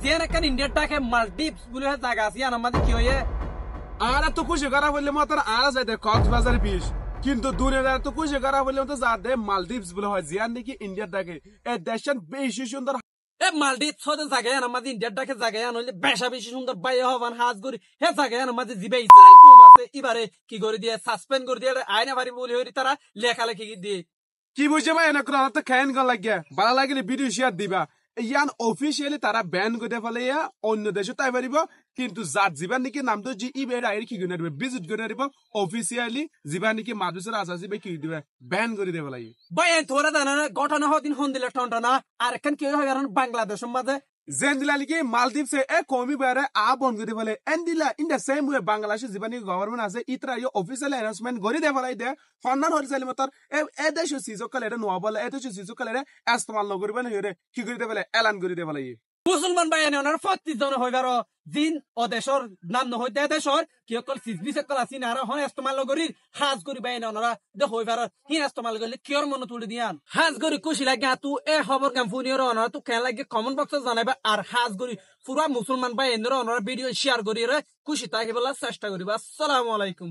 জিয়ান একখান ইন্ডিয়াটাকে মালদ্বীপস বলে জায়গা আছে আমাদের কি হয়ে আর তো খুশি করা বললে মাত্র আর যাইতে কক্সবাজার বিশ কিন্তু দূরের এত খুশি করা বললে তো যা দে মালদ্বীপস বলে হয় জিয়ান নাকি ইন্ডিয়ার ডাকে এই দেশটা বেশি সুন্দর মালদ্বীপস হতে জায়গায় আমাদের ইন্ডিয়াটাকে জায়গায় হইলে বেশা বেশি সুন্দর বাইরে হবান হাজ করি হে জায়গায় আমাদের জিবে ইসরায়েল কম আছে এবারে কি করে দিয়ে সাসপেন্ড করে দিয়ে আইনা পারি বলে হইরি তারা লেখালেখি দিয়ে কি বুঝে ভাই এনে কোন তো খাইন গল লাগিয়া ভালো লাগলে ভিডিও শেয়ার দিবা ইয়ান অফিসিয়ালি তারা ব্যান করে ফেলে অন্য দেশে তাই পারিব কিন্তু যার জীবন নাকি নাম তো জি ইবের আইর কি করে দিবে ভিজিট করে দিব অফিসিয়ালি জীবন নাকি মাদ্রাসার আসাসি বে কি দিবে ব্যান করে দেবে লাগে ভাই তোরা জানা ঘটনা হদিন হন দিলে টন্টনা আর একখান কি হয় কারণ বাংলাদেশের মাঝে জেন্দিলা লিখি মালদ্বীপ সে এ কমি বেড়ে আ বন করে ফেলে এন্দিলা ইন দ্য সেম ওয়ে বাংলাদেশের জীবনী গভর্নমেন্ট আছে ইতরা ইয়ে অফিসিয়াল অ্যানাউন্সমেন্ট করে দে ফেলাই দে ফন্নান হরি চাইলে মতর এ দেশ সিজকাল এটা নোয়া বলে এ দেশ সিজকাল এটা ইস্তেমাল নকরিবেন হেরে কি করে দে ফেলে এলান করে দে ফেলাই মুসলমান ভাই এনে ওনার 35 জন হইবার জিন ও দেশর নাম নহই দে দেশর কি অকল সিজবি সকল আসিন আর হন ইস্তেমাল করি হাজ করি ভাই এনে ওনারা দে হইবার হি ইস্তেমাল করলে কিয়র মন তুলি দিয়ান হাজ করি খুশি লাগে তু এ খবর কাম ফুনিয়র ওনারা তু কেন লাগে কমেন্ট বক্সে জানাইবা আর হাজ করি পুরা মুসলমান ভাই এনে ওনারা ভিডিও শেয়ার করি রে খুশি থাকি বলা চেষ্টা করিবা আসসালামু আলাইকুম।